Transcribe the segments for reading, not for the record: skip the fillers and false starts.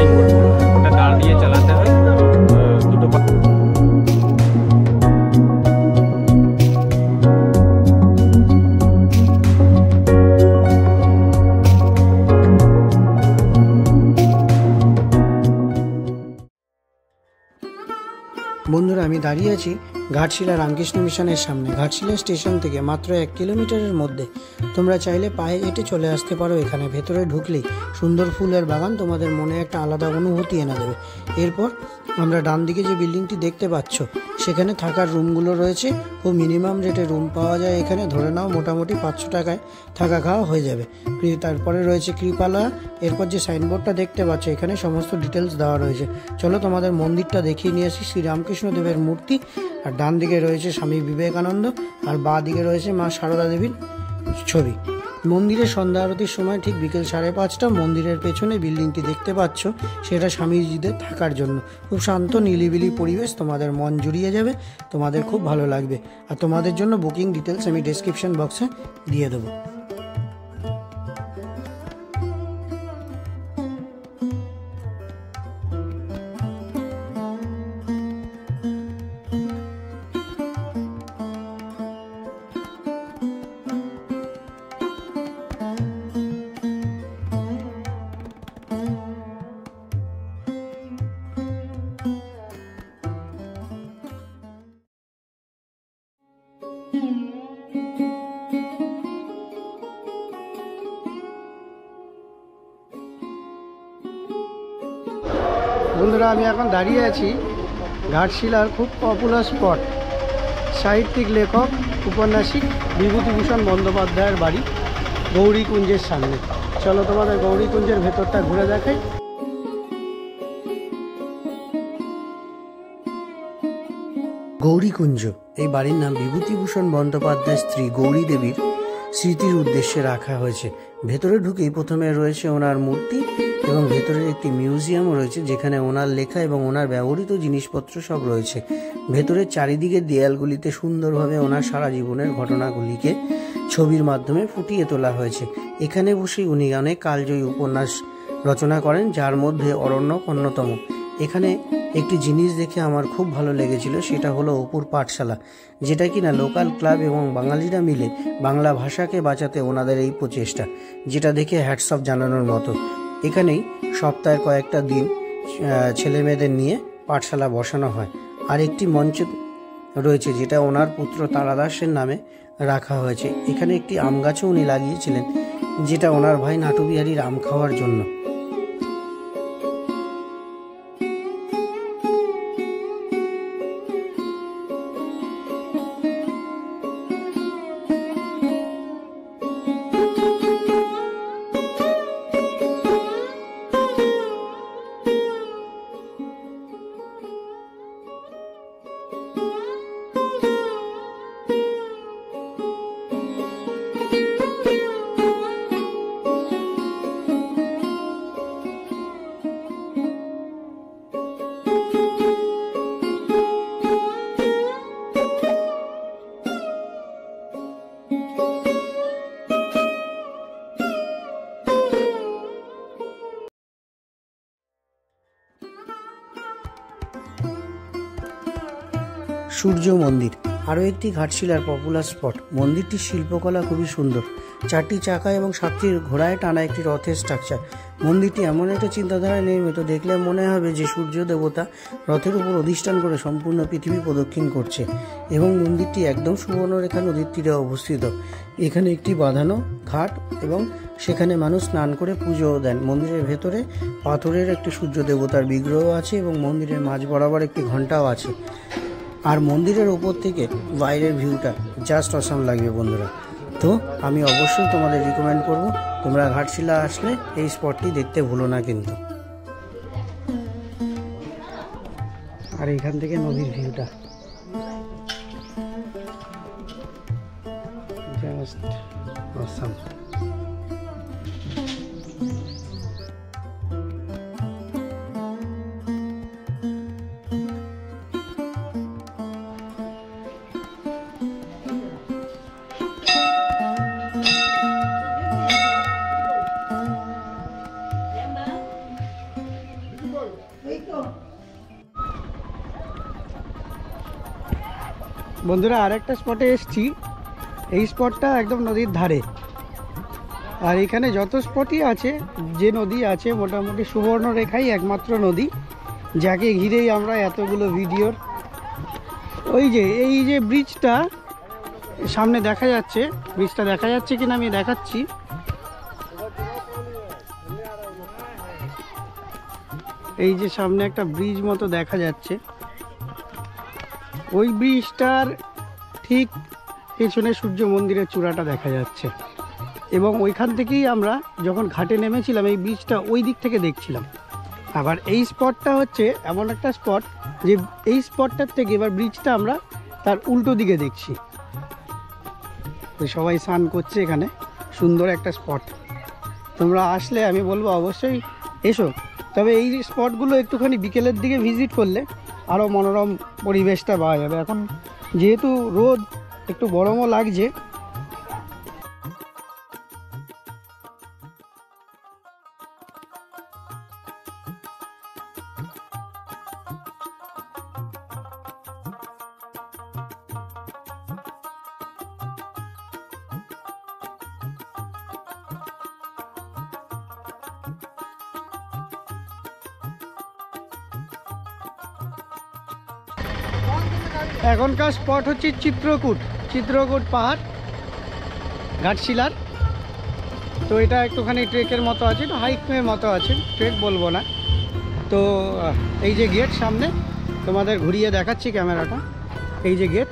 Signboard বলা হয়, ওটা দাঁড়িয়ে চালাতে হয় দুটো। বন্ধুরা, আমি দাঁড়িয়ে আছি ঘাটশিলা রামকৃষ্ণ মিশনের সামনে। ঘাটশিলা স্টেশন থেকে মাত্র 1 কিলোমিটারের মধ্যে। তোমরা চাইলে পায়ে হেঁটে চলে আসতে পারো এখানে। ভেতরে ঢুকলেই সুন্দর ফুলের বাগান তোমাদের মনে একটা আলাদা অনুভূতি এনে দেবে। এরপর আমরা ডান দিকে যে বিল্ডিংটি দেখতে পাচ্ছ সেখানে থাকার রুমগুলো রয়েছে। খুব মিনিমাম রেটে রুম পাওয়া যায় এখানে। ধরে নাও মোটামুটি 500 টাকায় থাকা খাওয়া হয়ে যাবে। তারপরে রয়েছে কৃপালয়া। এরপর যে সাইনবোর্ডটা দেখতে পাচ্ছ এখানে সমস্ত ডিটেলস দেওয়া রয়েছে। চলো তোমাদের মন্দিরটা দেখিয়ে নিয়ে আসি। শ্রীরামকৃষ্ণ দেবের মূর্তি, আর ডান দিকে রয়েছে স্বামী বিবেকানন্দ, আর বাঁ দিকে রয়েছে মা সারদা দেবীর ছবি। মন্দিরের সন্ধ্যা আরতির সময় ঠিক বিকেল 5:30 মন্দিরের পেছনে বিল্ডিংটি দেখতে পাচ্ছ, সেটা স্বামীজিদের থাকার জন্য। খুব শান্ত নিলিবিলি পরিবেশ, তোমাদের মন জুড়িয়ে যাবে, তোমাদের খুব ভালো লাগবে। আর তোমাদের জন্য বুকিং ডিটেলস আমি ডেসক্রিপশন বক্সে দিয়ে দেবো। বন্ধুরা, আমি এখন দাঁড়িয়ে আছি ঘাটশিলার খুব পপুলার স্পট, সাহিত্যিক লেখক উপন্যাসিক বিভূতিভূষণ বন্দ্যোপাধ্যায়ের বাড়ি গৌরীকুঞ্জের সামনে। চলো তোমাদের গৌরীকুঞ্জের ভেতরটা ঘুরে দেখাই। গৌরীকুঞ্জ এই বাড়ির নাম বিভূতিভূষণ বন্দ্যোপাধ্যায়ের স্ত্রী গৌরী দেবীর স্মৃতির উদ্দেশ্যে রাখা হয়েছে। ভেতরে ঢুকেই প্রথমে রয়েছে ওনার মূর্তি এবং ভেতরের একটি মিউজিয়ামও রয়েছে যেখানে ওনার লেখা এবং ওনার ব্যবহৃত জিনিসপত্র সব রয়েছে। ভেতরের চারিদিকের দেয়ালগুলিতে সুন্দরভাবে ওনার সারা জীবনের ঘটনাগুলিকে ছবির মাধ্যমে ফুটিয়ে তোলা হয়েছে। এখানে বসেই উনি অনেক কালজয়ী উপন্যাস রচনা করেন, যার মধ্যে অরণ্যক অন্যতম। এখানে একটি জিনিস দেখে আমার খুব ভালো লেগেছিল, সেটা হলো অপুর পাঠশালা, যেটা কিনা লোকাল ক্লাব এবং বাঙালিরা মিলে বাংলা ভাষাকে বাঁচাতে ওনাদের এই প্রচেষ্টা, যেটা দেখে হ্যাটস অফ জানানোর মতো। এখানেই সপ্তাহের কয়েকটা দিন ছেলে মেয়েদের নিয়ে পাঠশালা বসানো হয়। আর একটি মঞ্চ রয়েছে যেটা ওনার পুত্র তারাদাসের নামে রাখা হয়েছে। এখানে একটি আম গাছও উনি লাগিয়েছিলেন, যেটা ওনার ভাই নাটুবিহারীর আম খাওয়ার জন্য। সূর্য মন্দির আরও একটি ঘাটশিলার পপুলার স্পট। মন্দিরটির শিল্পকলা খুবই সুন্দর। 4টি চাকা এবং 7টি ঘোড়ায় টানা একটি রথের স্ট্রাকচার। মন্দিরটি এমন একটা চিন্তাধারায় নির্মিত, দেখলে মনে হবে যে সূর্য দেবতা রথের উপর অধিষ্ঠান করে সম্পূর্ণ পৃথিবী প্রদক্ষিণ করছে। এবং মন্দিরটি একদম সুবর্ণরেখা নদীর তীরে অবস্থিত। এখানে একটি বাঁধানো ঘাট এবং সেখানে মানুষ স্নান করে পুজোও দেন। মন্দিরের ভেতরে পাথরের একটি সূর্য দেবতার বিগ্রহ আছে এবং মন্দিরের মাঝ বরাবর একটি ঘণ্টাও আছে। আর মন্দিরের ওপর থেকে বাইরের ভিউটা জাস্ট অসাম লাগবে বন্ধুরা। তো আমি অবশ্যই তোমাদের রিকমেন্ড করব, তোমরা ঘাটশিলা আসলে এই স্পটটি দেখতে ভুলো না কিন্তু। আর এখান থেকে নদীর ভিউটা জাস্ট অসাম। বন্ধুরা আরেকটা স্পটে এসেছি। এই স্পটটা একদম নদীর ধারে, আর এখানে যত স্পটই আছে, যে নদী আছে মোটামুটি সুবর্ণরেখাই একমাত্র নদী, যাকে ঘিরেই আমরা এতগুলো ভিডিওর। এই যে ব্রিজটা সামনে দেখা যাচ্ছে, ব্রিজটা দেখা যাচ্ছে কিনা আমি দেখাচ্ছি। এই যে সামনে একটা ব্রিজ মতো দেখা যাচ্ছে, ওই ব্রিজটার ঠিক পেছনে সূর্য মন্দিরের চূড়াটা দেখা যাচ্ছে, এবং ওইখান থেকেই আমরা যখন ঘাটে নেমেছিলাম এই ব্রিজটা ওই দিক থেকে দেখছিলাম। আবার এই স্পটটা হচ্ছে এমন একটা স্পট যে এই স্পটটার থেকে এবার ব্রিজটা আমরা তার উল্টো দিকে দেখছি। সবাই স্নান করছে এখানে, সুন্দর একটা স্পট। তোমরা আসলে আমি বলবো অবশ্যই এসো, তবে এই স্পটগুলো একটুখানি বিকেলের দিকে ভিজিট করলে আরও মনোরম পরিবেশটা পাওয়া যাবে। এখন যেহেতু রোদ, একটু গরমও লাগছে। এখনকার স্পট হচ্ছে চিত্রকূট পাহাড়, ঘাটশিলার। তো এটা একটুখানি ট্রেকের মতো আছে, একটু হাইকের মতো আছে, ট্রেক বলবো না। তো এই যে গেট সামনে, তোমাদের ঘুরিয়ে দেখাচ্ছি ক্যামেরাটা। এই যে গেট,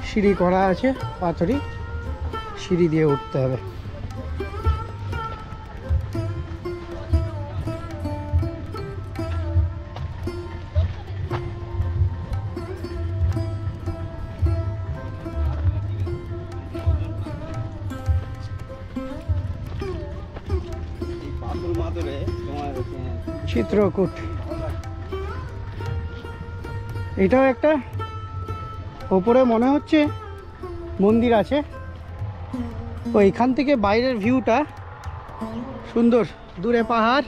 সিঁড়ি করা আছে, পাথরি সিঁড়ি দিয়ে উঠতে হবে। চিত্রকূট, এটাও একটা ওপরে মনে হচ্ছে মন্দির আছে। ওইখান থেকে বাইরের ভিউটা সুন্দর, দূরে পাহাড়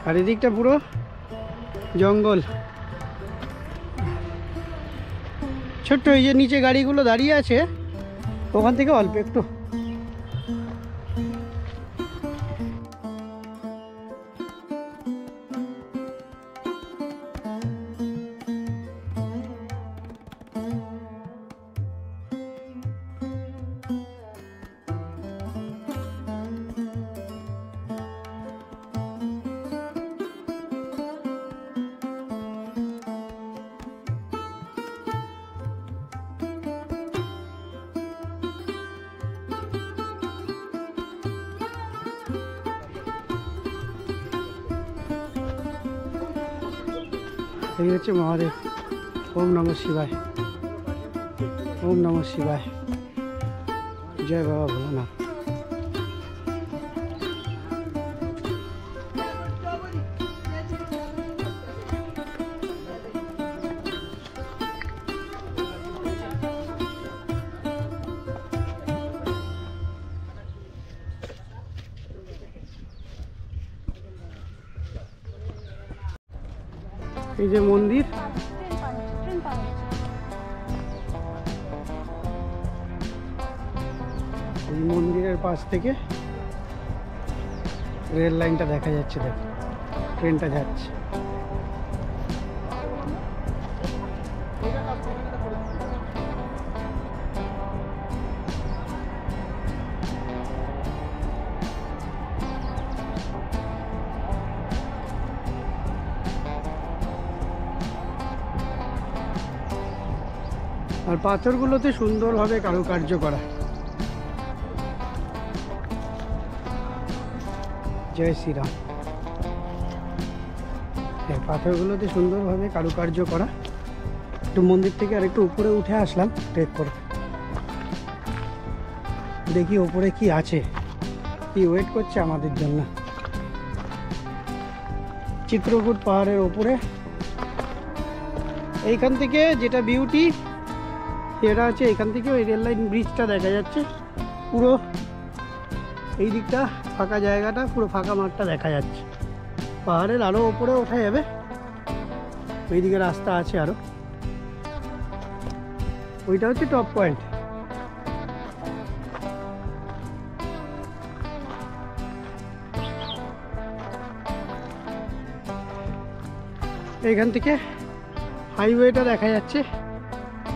আর এদিকটা পুরো জঙ্গল। ছোট্ট এই যে নিচে গাড়িগুলো দাঁড়িয়ে আছে, ওখান থেকে অল্প একটু। এই হচ্ছে মহাদেব। ওম নমঃ শিবায়, ওম নমঃ শিবায়, জয় বাবা ভোলানাথ। এই যে মন্দির, এই মন্দিরের পাশ থেকে রেল লাইনটা দেখা যাচ্ছে, দেখো ট্রেনটা যাচ্ছে। আর পাথরগুলোতে সুন্দরভাবে কারুকার্য করা। জয় শ্রীরাম। এই পাথরগুলোতে সুন্দরভাবে কারুকার্য করা। একটু মন্দির থেকে আর একটু উপরে উঠে আসলাম ট্রেক করে, দেখি উপরে কি আছে, কি ওয়েট করছে আমাদের জন্য। চিত্রকূট পাহাড়ের উপরে এইখান থেকে যেটা বিউটি সেটা হচ্ছে এখান থেকে ওই রেল লাইন ব্রিজটা দেখা যাচ্ছে। পুরো এই দিকটা ফাঁকা জায়গাটা, পুরো ফাঁকা মাঠটা দেখা যাচ্ছে। পাহাড়ের আরো উপরে ওঠা যাবে, ওইদিকে রাস্তা আছে আরো। ওইটা হচ্ছে টপ পয়েন্ট। এখান থেকে হাইওয়েটা দেখা যাচ্ছে,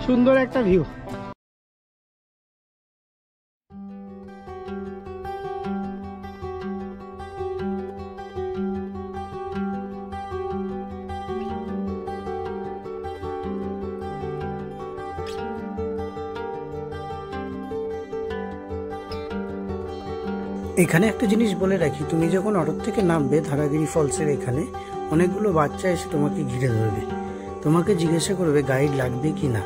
সুন্দর একটা ভিউ। এখানে একটা জিনিস বলে রাখি, তুমি যখন অটো থেকে নামবে ধারাগিরি ফলসের এখানে অনেকগুলো বাচ্চা এসে তোমাকে ঘিরে ধরবে, তোমাকে জিজ্ঞাসা করবে গাইড লাগবে কি না।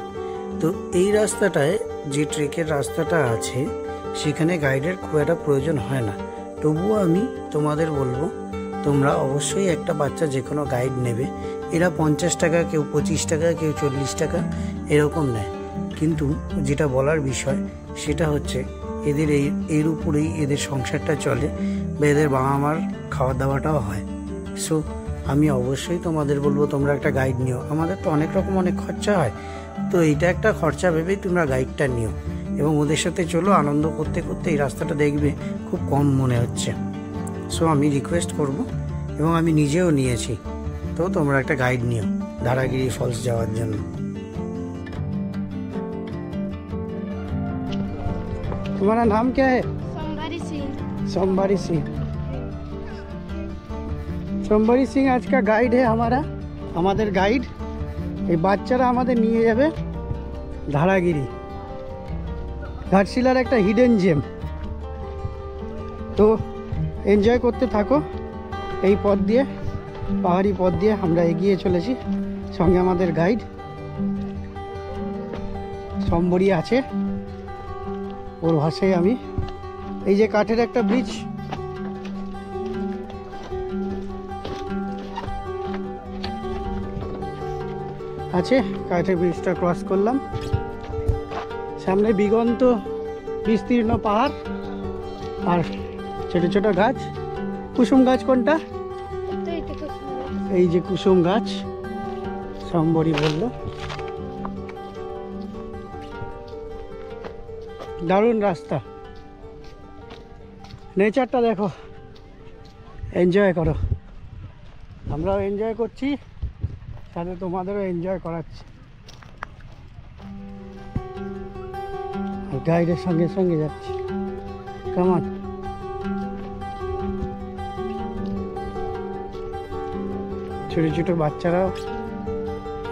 তো এই রাস্তাটায় যে ট্রেকের রাস্তাটা আছে সেখানে গাইডের খুব একটা প্রয়োজন হয় না। তবুও আমি তোমাদের বলবো তোমরা অবশ্যই একটা বাচ্চা যে কোনো গাইড নেবে। এরা 50 টাকা, কেউ 25 টাকা, কেউ 40 টাকা এরকম নেয়। কিন্তু যেটা বলার বিষয় সেটা হচ্ছে এদের এর উপরেই এদের সংসারটা চলে বা এদের বাবা মার খাওয়া দাওয়াটাও হয়। সো আমি অবশ্যই তোমাদের বলবো তোমরা একটা গাইড নিও। আমাদের তো অনেক রকম অনেক খরচা হয়, তো এইটা একটা খরচা ভেবেই তোমরা গাইডটা নিও এবং ওদের সাথে চলো, আনন্দ করতে করতে এই রাস্তাটা দেখবে খুব কম মনে হচ্ছে। সো আমি রিকোয়েস্ট করব এবং আমি নিজেও নিয়েছি, তো তোমরা একটা গাইড নিও ধারাগিরি ফলস যাওয়ার জন্য। तुम्हारा नाम क्या है? सोमवारी सिंह। सोमवारी सिंह। सोमवारी सिंह आज का गाइड है हमारा, हमारे गाइड। এই বাচ্চারা আমাদের নিয়ে যাবে ধারাগিরি, ঘাটশিলার একটা হিডেন জেম। তো এনজয় করতে থাকো এই পথ দিয়ে, পাহাড়ি পথ দিয়ে আমরা এগিয়ে চলেছি। সঙ্গে আমাদের গাইড সম্বরী আছে, ওর ভাষায় আমি। এই যে কাঠের একটা ব্রিজ, আছে, কাঠের ব্রিজটা ক্রস করলাম। সামনে দিগন্ত বিস্তীর্ণ পাহাড় আর ছোট ছোট গাছ। কুসুম গাছ কোনটা? এই যে কুসুম গাছ, সম্বরী বলল। দারুণ রাস্তা, নেচারটা দেখো, এনজয় করো। আমরাও এনজয় করছি, সাথে তোমাদেরও এনজয় করাচ্ছি। গাইডের সঙ্গে সঙ্গে যাচ্ছি, কেমন? ছোট ছোট বাচ্চারাও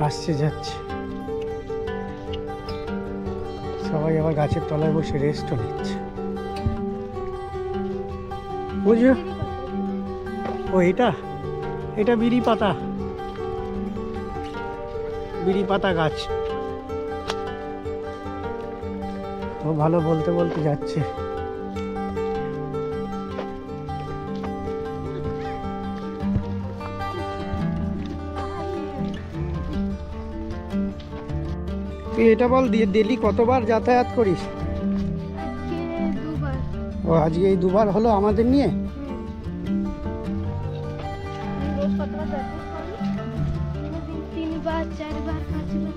আসছে যাচ্ছে, সবাই আবার গাছের তলায় বসে রেস্টও নিচ্ছে। বুঝো? ও এটা বিড়ি পাতা, বিড়ি পাতা গাছ। ও ভালো বলতে বলতে যাচ্ছে। তুই এটা বল, ডেলি কতবার যাতায়াত করিস? দুবার। ও আজকে এই দুবার হলো আমাদের নিয়ে। রোজ কতবার যাতায়াত করি? 3বার, 4বার, 5বার।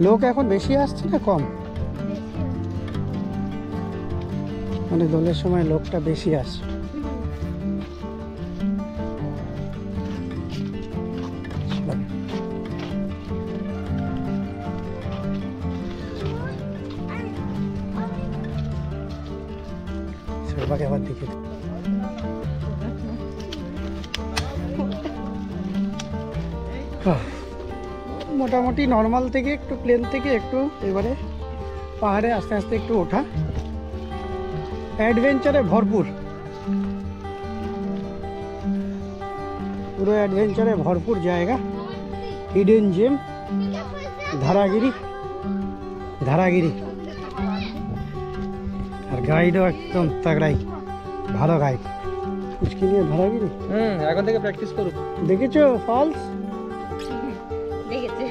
লোক এখন বেশি আসছে না কম? বেশি হয়। মানে দোলের সময় লোকটা বেশি আসে। সবাইকে আবার দেখে মোটামুটি নর্মাল থেকে একটু প্লেন থেকে একটু এবারে পাহাড়ে আস্তে আস্তে একটু ওঠা, অ্যাডভেঞ্চারে ভরপুর, পুরো অ্যাডভেঞ্চারে ভরপুর জায়গা। Hidden gem Dharagiri, Dharagiri. আর গাইডও একদম তাগড়াই, ভালো গাইড। কুচকি নিয়ে ধারাগিরি এখন থেকে প্র্যাকটিস করুক। দেখেছো ফলস? দেখেছে।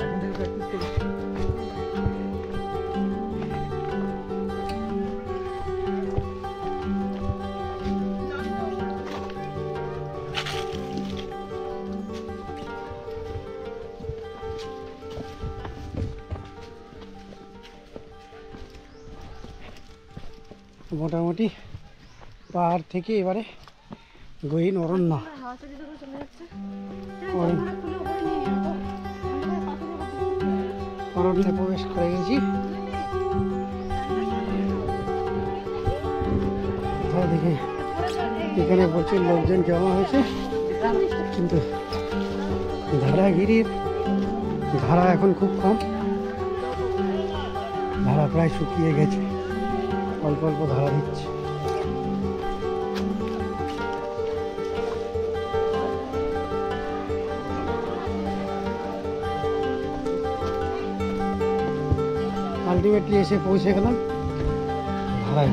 এখন থেকে প্র্যাকটিস করুক। মোটামুটি পাহাড় থেকে এবারে গহীন অরণ্য হাওয়া চলে যাচ্ছে অরণ্যে প্রবেশ করে গেছি। দেখে এখানে প্রচুর লোকজন জমা হয়েছে, কিন্তু ধারাগিরির ধারা এখন খুব কম, ধারা প্রায় শুকিয়ে গেছে, অল্প অল্প ধারা দিচ্ছে। আলটিমেটলি এসে পৌঁছে গেলাম ধারায়।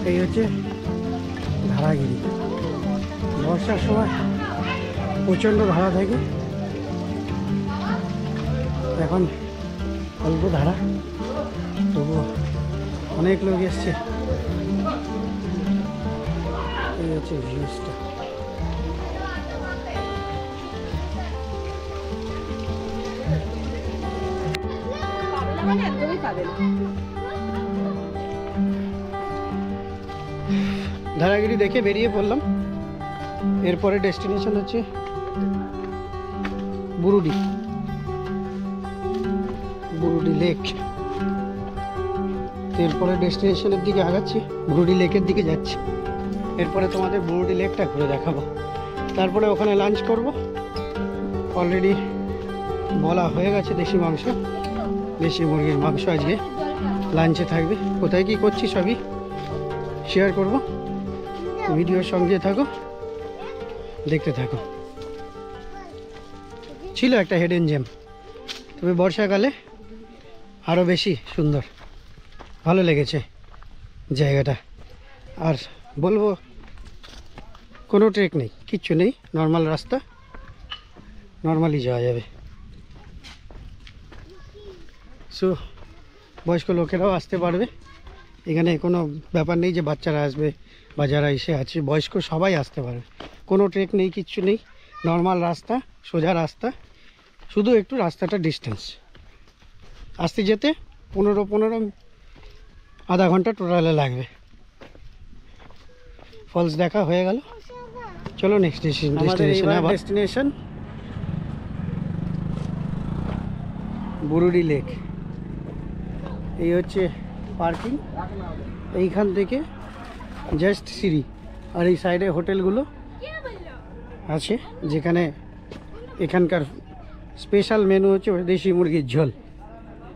এই হচ্ছে ধারাগিরি। বর্ষার সময় প্রচণ্ড ধারা থাকে, এখন অল্প ধারা, তবু অনেক লোক এসছে। এই হচ্ছে ভিউজটা। ধারাগিরি দেখে বেরিয়ে পড়লাম। এরপরে ডেস্টিনেশন হচ্ছে বুরুডি লেক। এরপরে ডেস্টিনেশনের দিকে আগাচ্ছি, বুরুডি লেকের দিকে যাচ্ছি। এরপরে তোমাদের বুরুডি লেকটা ঘুরে দেখাবো, তারপরে ওখানে লাঞ্চ করব। অলরেডি বলা হয়ে গেছে দেশি মাংস, দেশি মুরগির মাংস আজকে লাঞ্চে থাকবে। কোথায় কি করছি সবই শেয়ার করব, ভিডিওর সঙ্গে থাকো, দেখতে থাকো। ছিল একটা হেডেন জেম, তবে বর্ষাকালে আরও বেশি সুন্দর, ভালো লেগেছে জায়গাটা। আর বলবো কোনো ট্রেক নেই, কিচ্ছু নেই, নর্মাল রাস্তা, নর্মালি যাওয়া যাবে। সো বয়স্ক লোকেরাও আসতে পারবে, এখানে কোনো ব্যাপার নেই যে বাচ্চারা আসবে বা যারা এসে আছে বয়স্ক সবাই আসতে পারবে। কোনো ট্রেক নেই, কিচ্ছু নেই, নর্মাল রাস্তা, সোজা রাস্তা, শুধু একটু রাস্তাটা ডিস্টেন্স। আসতে যেতে 15 আধা ঘন্টা টোটালে লাগবে। ফলস দেখা হয়ে গেল, চলো নেক্সট ডেস্টিনেশন বুরুডি লেক। এই হচ্ছে পার্কিং, এইখান থেকে জাস্ট সিঁড়ি, আর এই সাইডে হোটেলগুলো আছে, যেখানে এখানকার স্পেশাল মেনু হচ্ছে দেশি মুরগির ঝোল।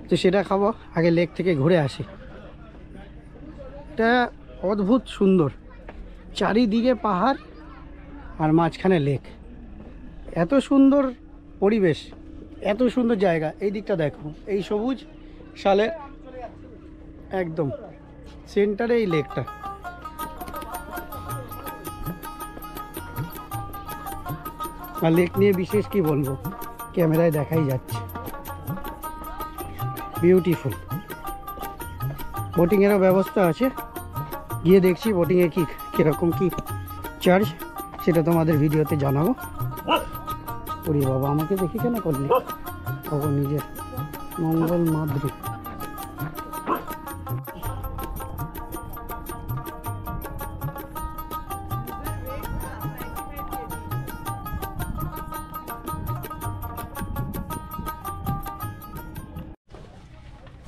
তো সেটা খাবো, আগে লেক থেকে ঘুরে আসি। এটা অদ্ভুত সুন্দর, চারিদিকে পাহাড় আর মাঝখানে লেক, এত সুন্দর পরিবেশ, এত সুন্দর জায়গা। এই দিকটা দেখো, এই সবুজ শালে একদম সেন্টারে এই লেকটা। আর লেক নিয়ে বিশেষ কি বলবো, ক্যামেরায় দেখাই যাচ্ছে, বিউটিফুল। বোটিংয়েরও ব্যবস্থা আছে, গিয়ে দেখছি বোটিংয়ে কীরকম কি চার্জ, সেটা তোমাদের ভিডিওতে জানাবো। ওরে বাবা, আমাকে দেখি কেন করলি, বাবা নিজের মঙ্গল মাদ্রি।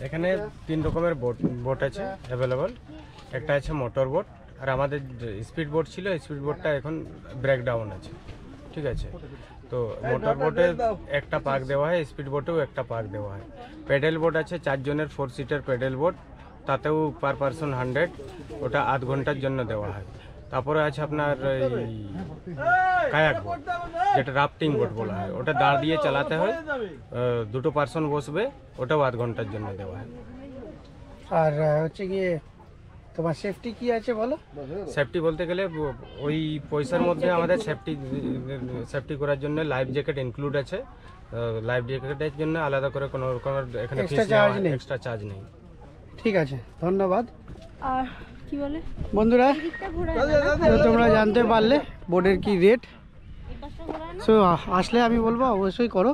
এখানে 3 রকমের বোট আছে অ্যাভেলেবল। একটা আছে মোটর বোট, আর আমাদের স্পিড বোট ছিল, স্পিড বোটটা এখন ব্রেকডাউন আছে, ঠিক আছে। তো মোটর বোটে একটা পার্ক দেওয়া হয়, স্পিড বোটেও একটা পার্ক দেওয়া হয়। প্যাডেল বোট আছে 4 জনের, 4 সিটার প্যাডেল বোট, তাতেও পার পারসন 100, ওটা আধ ঘন্টার জন্য দেওয়া হয়। তারপরে আছে আপনার এই কায়াক বোট, যেটা রাফটিং বোট বলা হয়, ওটা দাঁড় দিয়ে চালাতে হয়, 2 পার্সন বসবে, ওটাও আধ ঘন্টার জন্য দেওয়া হয়। আর হচ্ছে গিয়ে তোমার সেফটি কি আছে বলো? সেফটি বলতে গেলে ওই পয়সার মধ্যে আমাদের সেফটি করার জন্য লাইফ জ্যাকেট ইনক্লুড আছে। লাইফ জ্যাকেটের জন্য আলাদা করে কোনো রকমের এখানে এক্সট্রা চার্জ নেই। ঠিক আছে, ধন্যবাদ। আর কি বলে বন্ধুরা, তো তোমরা জানতে পারলে বোর্ডের কি রেট। সো আসলে আমি বলবো অবশ্যই করো।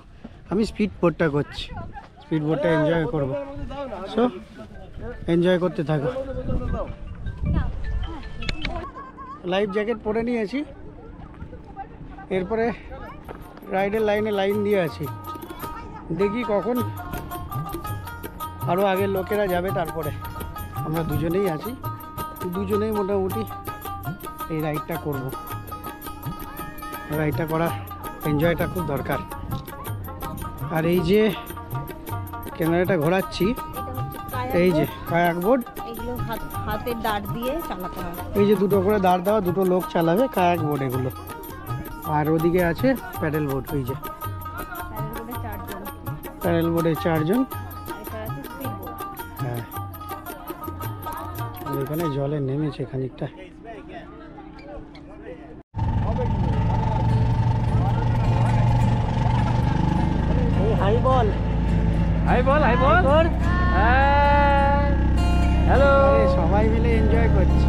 আমি স্পিড বোর্ডটা করছি, স্পিড বোর্ডটা এনজয় করবো। সো এনজয় করতে থাকো। লাইফ জ্যাকেট পরে নিয়েছি, এরপরে রাইডের লাইন দিয়ে আছি। দেখি কখন আরও আগের লোকেরা যাবে, তারপরে আমরা দুজনেই আছি। দুজনেই মোটামুটি এই রাইডটা করব। রাইডটা করা এনজয়টা খুব দরকার। আর এই যে ক্যামেরাটা ঘোরাচ্ছি, এই যে কায়াক বোর্ড, এগুলো হাতের দাঁড় দিয়ে চালাতে হয়। এই যে দুটো করে দাঁড় দেওয়া, দুটো লোক চালাবে কায়াক বোর্ড এগুলো। আর ওদিকে আছে প্যাডেল বোর্ড, ওই যে প্যাডেল বোর্ডে 4 জন। হ্যাঁ, এখানে জলে নেমেছে খানিকটা। হাই বল, হ্যালো। সবাই মিলে এনজয় করছি।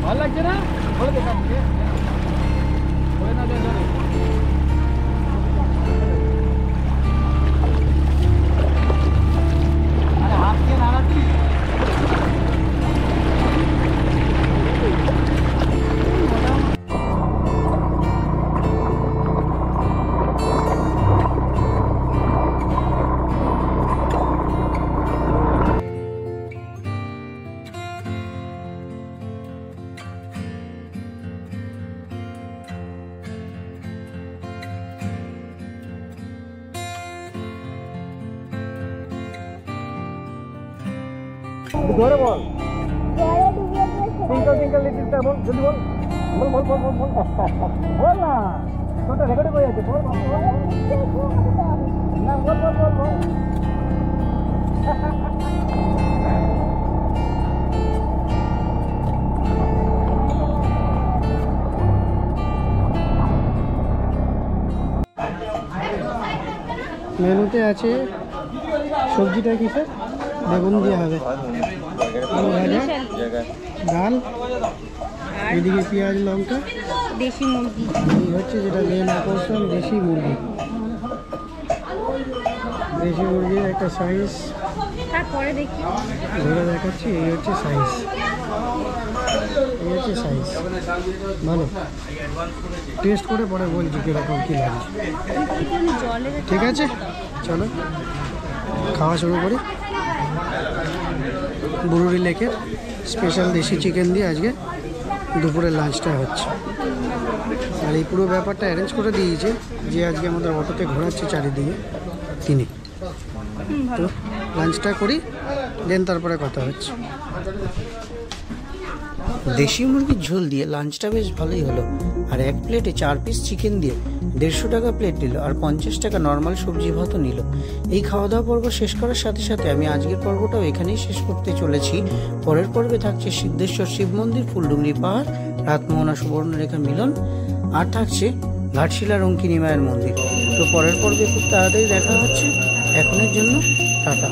ভালো লাগছে না? বলে দেখাচ্ছি। জোরে বল, টিঙ্কল টিঙ্কল লিটল স্টার বল, জলদি বল, বল না, তোটা রেকর্ড হয়ে যাচ্ছে। বল না, বল। মেনুতে আছে সবজিটা কিসের? বেগুন দিয়ে হবে, আলু ভাজা, ডাল, এদিকে পেঁয়াজ লঙ্কা, দেশি মুরগি। এই হচ্ছে যেটা মেন আকর্ষণ, দেশি মুরগি। দেশি মুরগির একটা সাইজ তারপরে দেখি ধরে দেখাচ্ছি। এই হচ্ছে সাইজ, ভালো। টেস্ট করে পরে বলছি কীরকম কী লাগছে। ঠিক আছে, চলো খাওয়া শুরু করি। বুরুরি লেকের স্পেশাল দেশি চিকেন দিয়ে আজকে দুপুরের লাঞ্চটা হচ্ছে। আর এই পুরো ব্যাপারটা অ্যারেঞ্জ করে দিয়েছে যে আজকে আমাদের অটোতে ঘোরাচ্ছে চারিদিকে তিনি। তো লাঞ্চটা করি, দেন তারপরে কথা হচ্ছে। দেশি মুরগির ঝোল দিয়ে লাঞ্চটা বেশ ভালোই হলো। আর এক প্লেটে 4 পিস চিকেন দিয়ে 150 টাকা প্লেট নিল, আর 50 টাকা নর্মাল সবজি ভাতও নিল। এই খাওয়া দাওয়া পর্ব শেষ করার সাথে সাথে আমি আজকের পর্বটাও এখানেই শেষ করতে চলেছি। পরের পর্বে থাকছে সিদ্ধেশ্বর শিব মন্দির, ফুলডুংরি পাহাড়, রাতমোহনা সুবর্ণরেখা মিলন, আর থাকছে ঘাটশিলা রঙ্কিনী মায়ের মন্দির। তো পরের পর্বে খুব তাড়াতাড়ি দেখা হচ্ছে। এখনের জন্য টাটা।